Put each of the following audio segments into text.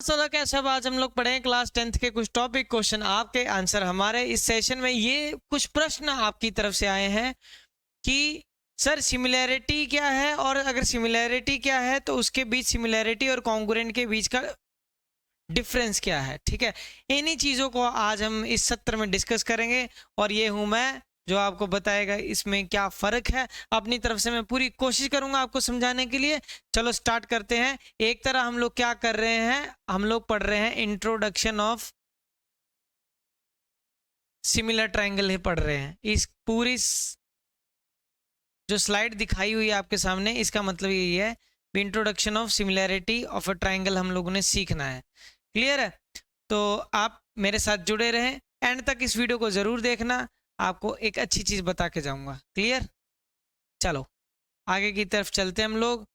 दोस्तों, तो कैसे अब आज हम लोग पढ़ें क्लास 10th के कुछ टॉपिक, क्वेश्चन आपके, आंसर हमारे। इस सेशन में ये कुछ प्रश्न आपकी तरफ से आए हैं कि सर सिमिलैरिटी क्या है, और अगर सिमिलैरिटी क्या है तो उसके बीच सिमिलैरिटी और कॉन्ग्रुएंट के बीच का डिफरेंस क्या है। ठीक है, इन्हीं चीज़ों को आज हम इस सत्र में डिस्कस करेंगे और ये हूँ मैं जो आपको बताएगा इसमें क्या फ़र्क है। अपनी तरफ से मैं पूरी कोशिश करूंगा आपको समझाने के लिए। चलो स्टार्ट करते हैं। एक तरह हम लोग क्या कर रहे हैं, हम लोग पढ़ रहे हैं इंट्रोडक्शन ऑफ सिमिलर ट्रायंगल ही पढ़ रहे हैं। इस पूरी जो स्लाइड दिखाई हुई है आपके सामने, इसका मतलब यही है introduction of similarity of a triangle हम लोगों ने सीखना है। क्लियर है? तो आप मेरे साथ जुड़े रहें, एंड तक इस वीडियो को ज़रूर देखना, आपको एक अच्छी चीज़ बता के जाऊंगा। क्लियर? चलो आगे की तरफ चलते हैं हम लोग।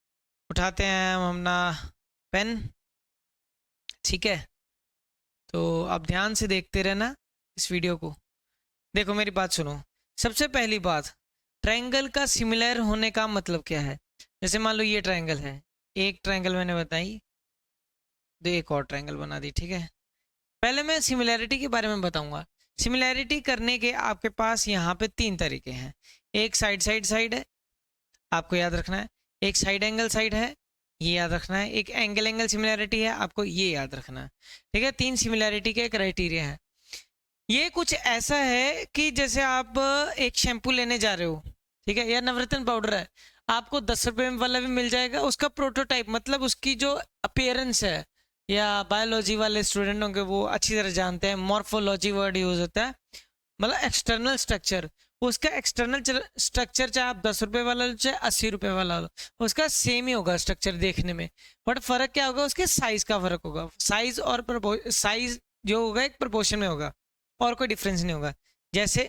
उठाते हैं हम अपना पेन। ठीक है, तो आप ध्यान से देखते रहना इस वीडियो को। देखो मेरी बात सुनो। सबसे पहली बात, ट्रायंगल का सिमिलर होने का मतलब क्या है। जैसे मान लो ये ट्रायंगल है, एक ट्रायंगल मैंने बताई, तो एक और ट्रायंगल बना दी। ठीक है, पहले मैं सिमिलैरिटी के बारे में बताऊंगा। सिमिलैरिटी करने के आपके पास यहाँ पे तीन तरीके हैं। एक साइड साइड साइड है, आपको याद रखना है। एक साइड एंगल साइड है, ये याद रखना है। एक एंगल एंगल सिमिलैरिटी है, आपको ये याद रखना है। ठीक है, तीन सिमिलैरिटी के क्राइटेरिया है। ये कुछ ऐसा है कि जैसे आप एक शैम्पू लेने जा रहे हो, ठीक है, या नवरत्न पाउडर है, आपको 10 रुपए वाला भी मिल जाएगा। उसका प्रोटोटाइप मतलब उसकी जो अपीयरेंस है, या बायोलॉजी वाले स्टूडेंट होंगे वो अच्छी तरह जानते हैं, मॉर्फोलॉजी वर्ड यूज होता है, मतलब एक्सटर्नल स्ट्रक्चर। उसका एक्सटर्नल स्ट्रक्चर चाहे आप 10 रुपए वाला लो चाहे 80 रुपए वाला लो, उसका सेम ही होगा स्ट्रक्चर देखने में। बट फर्क क्या होगा, उसके साइज का फर्क होगा। साइज और साइज जो होगा एक प्रोपोर्शन में होगा, और कोई डिफरेंस नहीं होगा। जैसे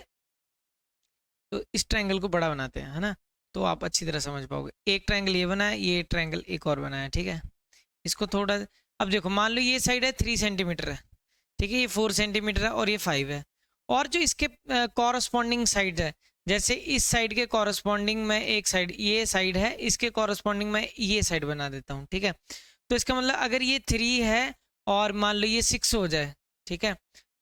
तो इस ट्रायंगल को बड़ा बनाते हैं, है ना, तो आप अच्छी तरह समझ पाओगे। एक ट्रायंगल ये बना है, ये ट्रायंगल एक और बना है। ठीक है, इसको थोड़ा, अब देखो मान लो ये साइड है 3 सेंटीमीटर है, ठीक है, ये 4 सेंटीमीटर है और ये 5 है। और जो इसके कॉरस्पॉन्डिंग साइड है, जैसे इस साइड के कॉरस्पॉन्डिंग में एक साइड, ये साइड है, इसके कॉरस्पॉन्डिंग में ये साइड बना देता हूँ। ठीक है, तो इसका मतलब अगर ये 3 है और मान लो ये 6 हो जाए, ठीक है,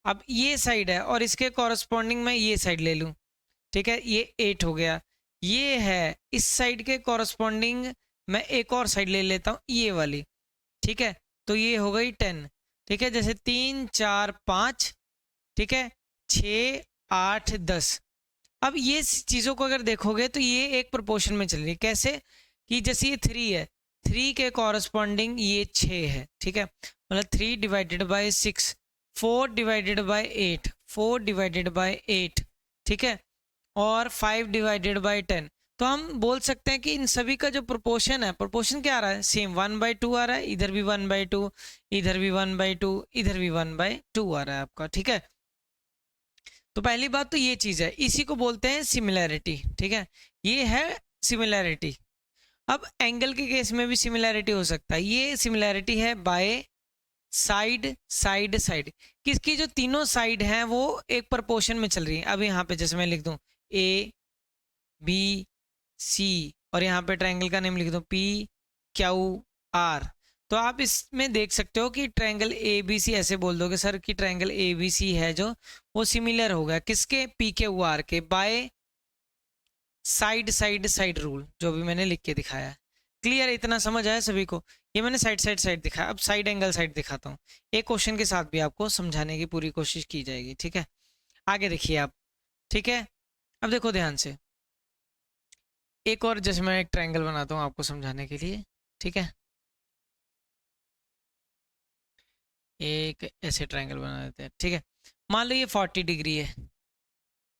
अब ये साइड है और इसके कॉरस्पॉन्डिंग में ये साइड ले लूँ, ठीक है, ये 8 हो गया। ये है इस साइड के कॉरस्पॉन्डिंग मैं एक और साइड ले लेता हूँ, ये वाली। ठीक है, तो ये हो गई 10। ठीक है, जैसे 3 4 5, ठीक है, 6 8 10। अब ये चीज़ों को अगर देखोगे तो ये एक प्रोपोर्शन में चल रही है। कैसे कि जैसे ये 3 है, 3 के कॉरस्पॉन्डिंग ये 6 है। ठीक है, मतलब 3 divided by 6, 4 divided by 8, 4 divided by 8, ठीक है, और 5 डिवाइडेड बाई 10। तो हम बोल सकते हैं कि इन सभी का जो प्रोपोर्शन है, प्रोपोर्शन क्या आ रहा है, सेम 1/2 आ रहा है। इधर भी 1/2, इधर भी 1/2, इधर भी 1/2 आ रहा है आपका। ठीक है, तो पहली बात तो ये चीज़ है, इसी को बोलते हैं सिमिलैरिटी। ठीक है, ये है सिमिलैरिटी। अब एंगल के केस में भी सिमिलैरिटी हो सकता है। ये सिमिलैरिटी है बाय साइड साइड साइड। किसकी जो तीनों साइड हैं वो एक प्रोपोर्शन में चल रही है। अब यहाँ पे जैसे मैं लिख दूँ ए बी सी, और यहाँ पे ट्रायंगल का नेम लिख दो पी क्यू आर, तो आप इसमें देख सकते हो कि ट्रायंगल ए बी सी, ऐसे बोल दोगे सर कि ट्रायंगल ए बी सी है जो, वो सिमिलर होगा किसके, पी क्यू आर के, bye side side side rule, जो भी मैंने लिख के दिखाया है। क्लियर, इतना समझ आया सभी को। ये मैंने साइड साइड साइड दिखाया, अब साइड एंगल साइड दिखाता हूँ। एक क्वेश्चन के साथ भी आपको समझाने की पूरी कोशिश की जाएगी। ठीक है, आगे देखिए आप। ठीक है, अब देखो ध्यान से, एक और जैसे मैं एक ट्रायंगल बनाता हूँ आपको समझाने के लिए। ठीक है, एक ऐसे ट्रायंगल बना देते हैं। ठीक है, मान लो ये 40 डिग्री है,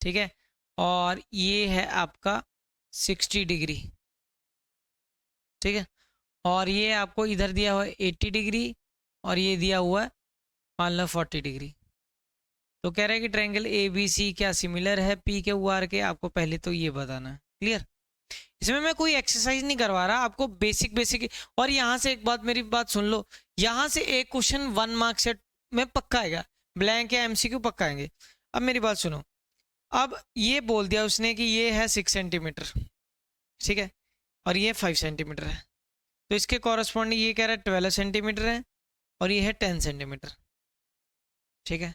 ठीक है, और ये है आपका 60 डिग्री। ठीक है, और ये आपको इधर दिया हुआ है 80 डिग्री, और ये दिया हुआ है मान लो 40 डिग्री। तो कह रहा है कि ट्रायंगल ए बी सी क्या सिमिलर है पी के यू आर के, आपको पहले तो ये बताना है। क्लियर, इसमें मैं कोई एक्सरसाइज नहीं करवा रहा आपको, बेसिक बेसिक। और यहाँ से एक बात, मेरी बात सुन लो, यहाँ से एक क्वेश्चन 1 मार्क सेट में पक्का आएगा, ब्लैंक या एमसीक्यू पक्का आएंगे। अब मेरी बात सुनो, अब ये बोल दिया उसने कि ये है 6 सेंटीमीटर, ठीक है, और ये 5 सेंटीमीटर है, तो इसके कॉरस्पॉन्डिंग ये कह रहा है 12 सेंटीमीटर है, और ये है 10 सेंटीमीटर। ठीक है,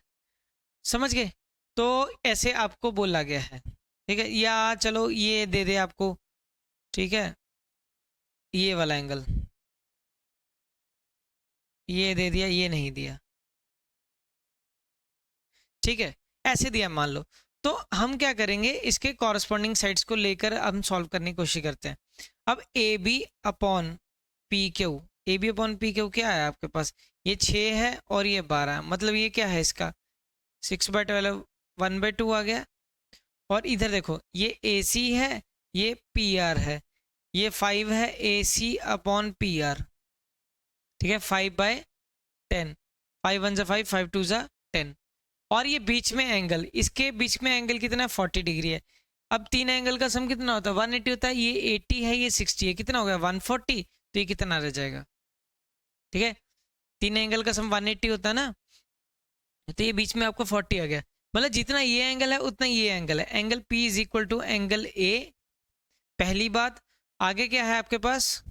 समझ गए? तो ऐसे आपको बोला गया है, ठीक है। या चलो ये दे दे आपको, ठीक है, ये वाला एंगल ये दे दिया, ये नहीं दिया, ठीक है, ऐसे दिया मान लो। तो हम क्या करेंगे, इसके कॉरस्पॉन्डिंग साइड्स को लेकर हम सॉल्व करने की कोशिश करते हैं। अब A B upon P Q, A B upon P Q क्या है आपके पास, ये 6 है और ये 12, मतलब ये क्या है इसका 6/12, 1/2 आ गया। और इधर देखो ये ए सी है, ये पी आर है, ये 5 है A C upon P are, ठीक है, 5/10, 5 1 5, 5 2 10। और ये बीच में एंगल, इसके बीच में एंगल कितना है, 40 डिग्री है। अब तीन एंगल का सम कितना होता है, 180 होता है, ये 80 है, ये 60 है, कितना हो गया 140। तो ये कितना रह जाएगा, ठीक है, तीन एंगल का सम 180 होता है ना, तो ये बीच में आपको 40 आ गया। मतलब जितना ये एंगल है उतना ये एंगल है, angle P is equal to angle A. पहली बात, आगे क्या है आपके पास,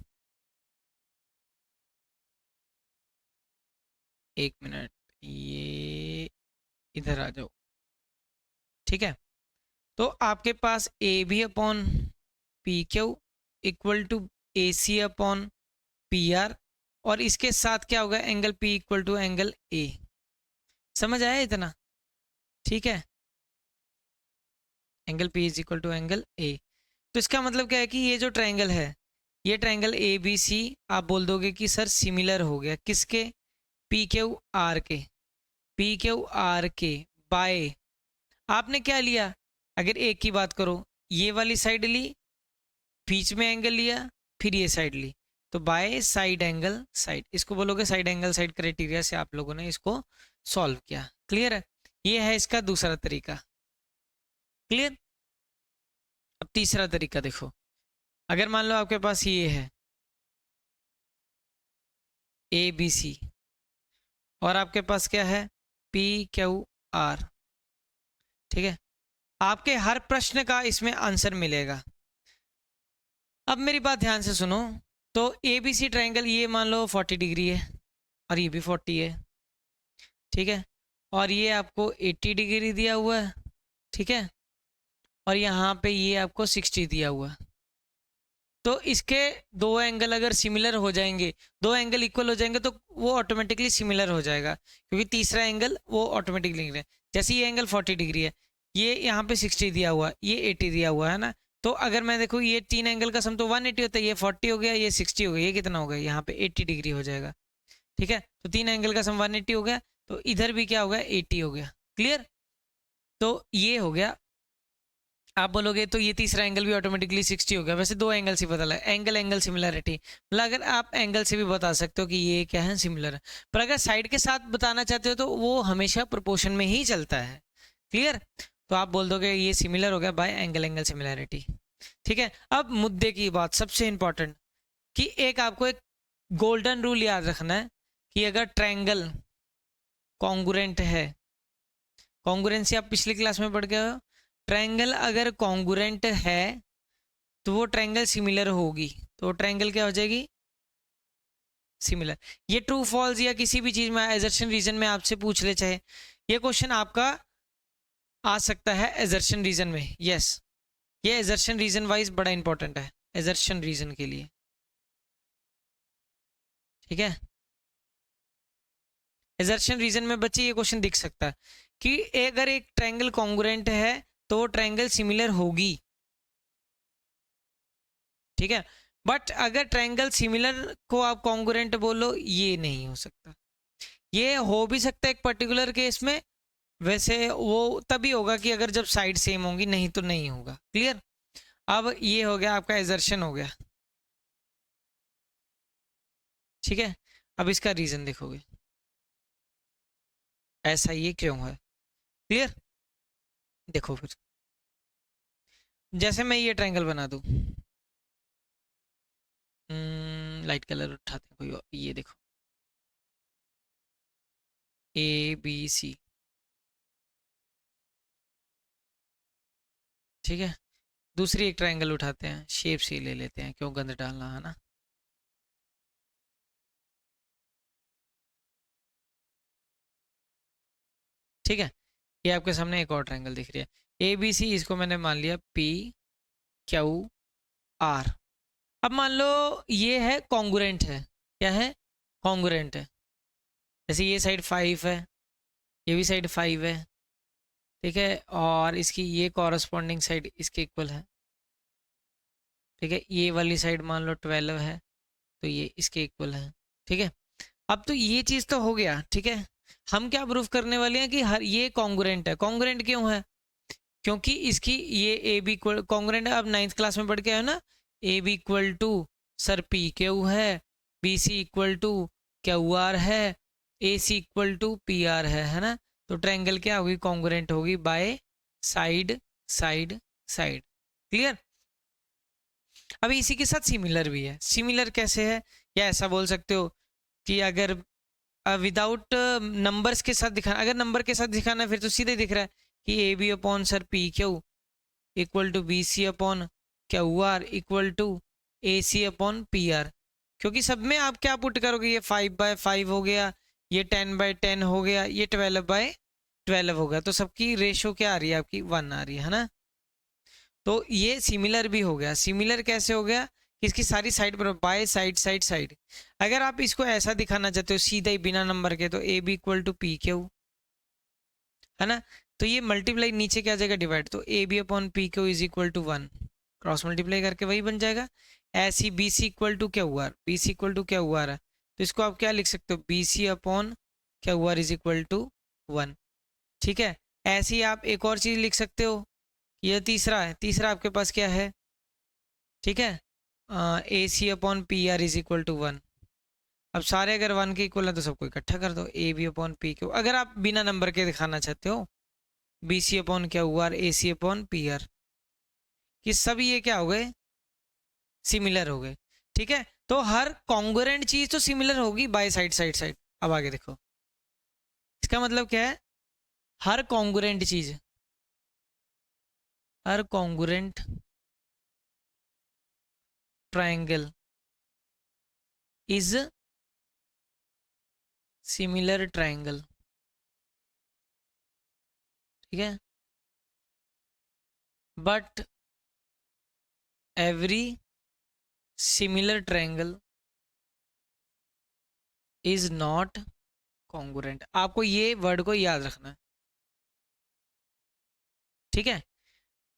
एक मिनट, ये इधर आ जाओ, ठीक है। तो आपके पास A B upon P Q equal to A C upon P R, और इसके साथ क्या होगा, angle P equal to angle A. समझ आया इतना, ठीक है, angle P is equal to angle A. तो इसका मतलब क्या है कि ये जो ट्रायंगल है, ये ट्रायंगल ए बी सी, आप बोल दोगे कि सर सिमिलर हो गया किसके, पी क्यू आर के, पी क्यू आर के बाय, आपने क्या लिया, अगर एक की बात करो, ये वाली साइड ली, बीच में एंगल लिया, फिर ये साइड ली, तो बाय साइड एंगल साइड, इसको बोलोगे साइड एंगल साइड क्राइटेरिया से आप लोगों ने इसको सॉल्व किया। क्लियर है, ये है इसका दूसरा तरीका। क्लियर। अब तीसरा तरीका देखो, अगर मान लो आपके पास ये है ए बी सी, और आपके पास क्या है पी क्यू आर, ठीक है, आपके हर प्रश्न का इसमें आंसर मिलेगा। अब मेरी बात ध्यान से सुनो, तो ए बी सी ट्राइंगल ये मान लो 40 डिग्री है, और ये भी 40 है, ठीक है, और ये आपको 80 डिग्री दिया हुआ है, ठीक है, और यहाँ पे ये आपको 60 दिया हुआ है। तो इसके दो एंगल अगर सिमिलर हो जाएंगे, दो एंगल इक्वल हो जाएंगे, तो वो ऑटोमेटिकली सिमिलर हो जाएगा, क्योंकि तीसरा एंगल वो ऑटोमेटिकली है। जैसे ये एंगल 40 डिग्री है, ये यहाँ पे 60 दिया हुआ, ये 80 दिया हुआ है ना, तो अगर मैं देखूँ ये तीन एंगल का सम तो 180 होता है, ये 40 हो गया, ये 60 हो गया, ये कितना हो गया, यहाँ पे 80 डिग्री हो जाएगा, ठीक है। तो तीन एंगल का सम 180 हो गया, तो इधर भी क्या हो गया 80 हो गया। क्लियर। तो ये हो गया, आप बोलोगे तो ये तीसरा एंगल भी ऑटोमेटिकली 60 हो गया। वैसे दो एंगल से पता लगा, एंगल एंगल सिमिलरिटी, मतलब अगर आप एंगल से भी बता सकते हो कि ये क्या है सिमिलर है, पर अगर साइड के साथ बताना चाहते हो तो वो हमेशा प्रोपोर्शन में ही चलता है। क्लियर। तो आप बोल दोगे ये सिमिलर हो गया बाय एंगल एंगल सिमिलरिटी। ठीक है, अब मुद्दे की बात सबसे इंपॉर्टेंट, कि एक आपको एक गोल्डन रूल याद रखना है कि अगर ट्रायंगल कॉन्ग्रुएंट है, कॉन्ग्रुएंसी आप पिछली क्लास में पढ़ गए हो, ट्रायंगल अगर कॉन्ग्रुएंट है तो वो ट्रायंगल सिमिलर होगी, तो वो ट्रायंगल क्या हो जाएगी, सिमिलर। ये ट्रू फॉल्स या किसी भी चीज में एजर्शन रीजन में आपसे पूछ ले, चाहे ये क्वेश्चन आपका आ सकता है एजर्शन रीजन में। यस, ये एजर्शन रीजन वाइज बड़ा इंपॉर्टेंट है, एजर्शन रीजन के लिए, ठीक है। एजर्शन रीजन में बच्चे ये क्वेश्चन दिख सकता है कि अगर एक ट्रायंगल कॉन्ग्रुएंट है तो ट्रायंगल सिमिलर होगी, ठीक है। बट अगर ट्रायंगल सिमिलर को आप कॉन्ग्रुएंट बोलो, ये नहीं हो सकता। ये हो भी सकता है एक पर्टिकुलर केस में, वैसे वो तभी होगा कि अगर जब साइड सेम होंगी, नहीं तो नहीं होगा। क्लियर। अब ये हो गया आपका एजर्शन हो गया, ठीक है। अब इसका रीजन देखोगे ऐसा ये क्यों है। क्लियर। देखो फिर, जैसे मैं ये ट्रायंगल बना दूं, लाइट कलर उठाते हैं कोई ये देखो ए बी सी, ठीक है। दूसरी एक ट्रायंगल उठाते हैं, शेप सी ले लेते हैं, क्यों गंद डालना है ना। ठीक है, ये आपके सामने एक और ट्रायंगल दिख रही है ABC, इसको मैंने मान लिया PQR। अब मान लो ये है कॉन्ग्रुएंट है, क्या है, कॉन्ग्रुएंट है। जैसे ये साइड 5 है, ये भी साइड 5 है, ठीक है, और इसकी ये कॉरस्पॉन्डिंग साइड इसके इक्वल है, ठीक है, ये वाली साइड मान लो 12 है, तो ये इसके इक्वल है, ठीक है। अब तो ये चीज़ तो हो गया, ठीक है। हम क्या प्रूफ करने वाले हैं कि हर ये कॉन्ग्रुएंट है। कॉन्ग्रुएंट क्यों है? क्योंकि इसकी ये ए बी इक्वल कॉन्ग्रुएंट है। अब 9th क्लास में पढ़ के आए हो ना, A B equal to sir P Q है, B C equal to Q R है, A C equal to P R है ना। तो ट्रायंगल क्या होगी, कॉन्ग्रुएंट होगी by side side side. Clear? अब इसी के साथ सिमिलर भी है। सिमिलर कैसे है, या ऐसा बोल सकते हो कि अगर विदाउट नंबर्स के साथ दिखाना, अगर नंबर के साथ दिखाना है फिर तो सीधे दिख रहा है कि A B upon sir P Q equal to B C upon Q R equal to A C upon P R. क्योंकि सब में आप क्या पुट करोगे, ये 5/5 हो गया, ये 10/10 हो गया, ये 12/12 हो गया, तो सबकी रेशो क्या आ रही है आपकी, 1 आ रही है ना। तो ये सिमिलर भी हो गया। सिमिलर कैसे हो गया कि इसकी सारी साइड पर बाय साइड साइड साइड। अगर आप इसको ऐसा दिखाना चाहते हो सीधा ही बिना नंबर के, तो A B equal to P Q है ना, तो ये मल्टीप्लाई नीचे क्या आ जाएगा, डिवाइड, तो A B upon P Q is equal to 1, cross multiply करके वही बन जाएगा। ऐसे ही B C equal to Q R, B C equal to Q R है, तो इसको आप क्या लिख सकते हो, B C upon Q R is equal to 1, ठीक है। ऐसे ही आप एक और चीज़ लिख सकते हो, ये तीसरा है, तीसरा आपके पास क्या है, ठीक है, A C upon P R is equal to 1। अब सारे अगर 1 के इक्वल है तो सबको इकट्ठा कर दो, A B upon P Q. अगर आप बिना नंबर के दिखाना चाहते हो, B C upon Q R, A C upon P R, कि सब ये क्या हो गए, सिमिलर हो गए, ठीक है। तो हर कॉन्ग्रुएंट चीज तो सिमिलर होगी बाय साइड साइड साइड। अब आगे देखो, इसका मतलब क्या है, हर कॉन्ग्रुएंट चीज, हर congruent triangle is similar triangle, ठीक है, but every similar triangle is not congruent. आपको ये वर्ड को याद रखना है, ठीक है,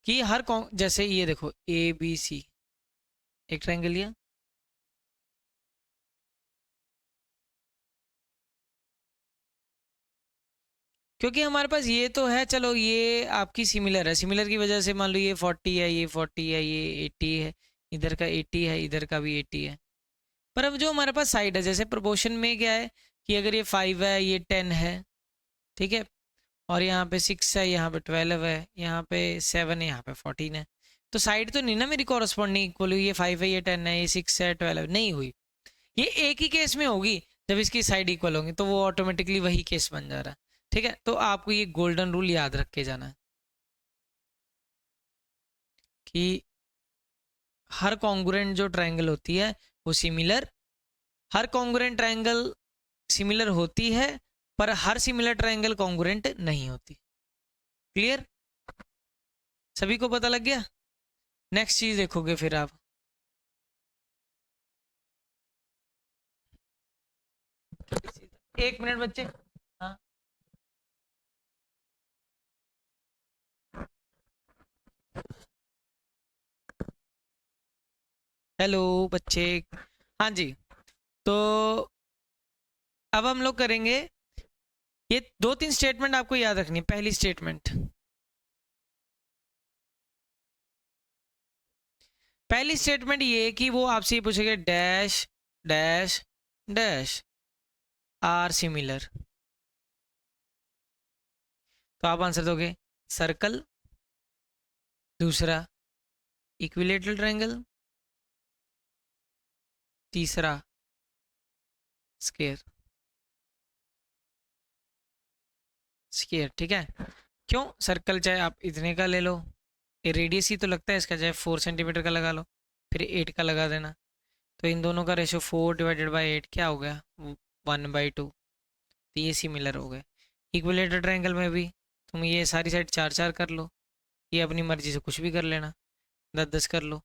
कि हर जैसे ये देखो ए बी सी एक ट्रायंगल लिया, क्योंकि हमारे पास ये तो है, चलो ये आपकी सिमिलर है, सिमिलर की वजह से मान लो ये 40 है, ये 40 है, ये 80 है, इधर का 80 है, इधर का भी 80 है। पर अब जो हमारे पास साइड है, जैसे प्रोपोर्शन में क्या है कि अगर ये 5 है, ये 10 है, ठीक है, और यहाँ पे 6 है, यहाँ पे 12 है, यहाँ पे 7 है, यहाँ पे 14 है, तो साइड तो नहीं ना मेरी कॉरस्पॉन्डिंग इक्वल हुई, ये 5 है, ये 10 है, ये 6 है, 12 नहीं हुई। ये एक ही केस में होगी, जब इसकी साइड इक्वल होंगी, तो वो ऑटोमेटिकली वही केस बन जा रहा है, ठीक है। तो आपको ये गोल्डन रूल याद रख के जाना है कि हर कॉन्ग्रुएंट जो ट्रायंगल होती है वो सिमिलर, हर कॉन्ग्रुएंट ट्रायंगल सिमिलर होती है, पर हर सिमिलर ट्रायंगल कॉन्ग्रुएंट नहीं होती। क्लियर? सभी को पता लग गया? नेक्स्ट चीज देखोगे फिर आप, एक मिनट बच्चे, हाँ, हेलो बच्चे, हाँ जी। तो अब हम लोग करेंगे, ये 2-3 स्टेटमेंट आपको याद रखनी है। पहली स्टेटमेंट, पहली स्टेटमेंट ये कि वो आपसे ये पूछेगा dash dash dash are similar, तो आप आंसर दोगे सर्कल, दूसरा इक्विलेटरल ट्रायंगल, तीसरा स्क्वायर, स्क्वायर, ठीक है। क्यों सर्कल, चाहे आप इतने का ले लो, ये रेडियस ही तो लगता है इसका, चाहे 4 सेंटीमीटर का लगा लो, फिर 8 का लगा देना, तो इन दोनों का रेशो 4/8 क्या हो गया, 1/2, तो ये सिमिलर हो गए। इक्विलेटरल ट्रायंगल में भी तुम ये सारी साइड 4 4 कर लो, ये अपनी मर्जी से कुछ भी कर लेना, 10 10 कर लो।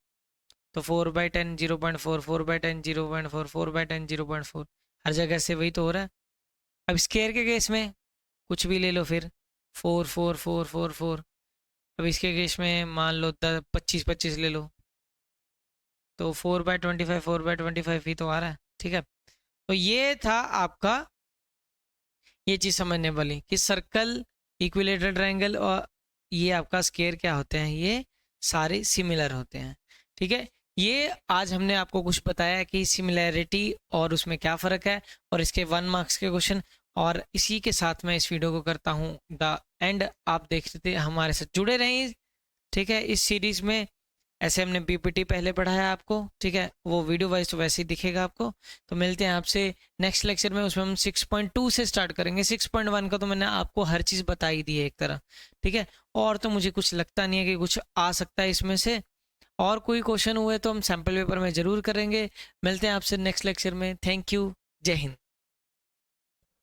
तो 4/10 0.4, 4/10 0.4, 4/10 0.4, हर जगह से वही तो हो रहा है। अब स्केयर के केस में कुछ भी ले लो फिर, 4 4 4 4 4। अब इसके केस में मान लो 25 25 ले लो, तो 4/25 4/25 ही तो आ रहा है। ठीक है, तो ये था आपका, ये चीज़ समझने वाली कि सर्कल, इक्विलेटरल ट्रायंगल और ये आपका स्केयर क्या होते हैं, ये सारे सिमिलर होते हैं। ठीक है, ये आज हमने आपको कुछ बताया कि सिमिलैरिटी और उसमें क्या फ़र्क है, और इसके 1 मार्क्स के क्वेश्चन। और इसी के साथ मैं इस वीडियो को करता हूँ द एंड। आप देखते हमारे साथ जुड़े रहें, ठीक है, इस सीरीज़ में। ऐसे हमने पीपीटी पहले पढ़ाया आपको, ठीक है, वो वीडियो वाइज तो वैसे ही दिखेगा आपको। तो मिलते हैं आपसे नेक्स्ट लेक्चर में, उसमें हम 6.2 से स्टार्ट करेंगे। 6.1 का तो मैंने आपको हर चीज़ बताई दी है एक तरह, ठीक है। और तो मुझे कुछ लगता नहीं है कि कुछ आ सकता है इसमें से, और कोई क्वेश्चन हुए तो हम सैम्पल पेपर में ज़रूर करेंगे। मिलते हैं आपसे नेक्स्ट लेक्चर में। थैंक यू, जय हिंद।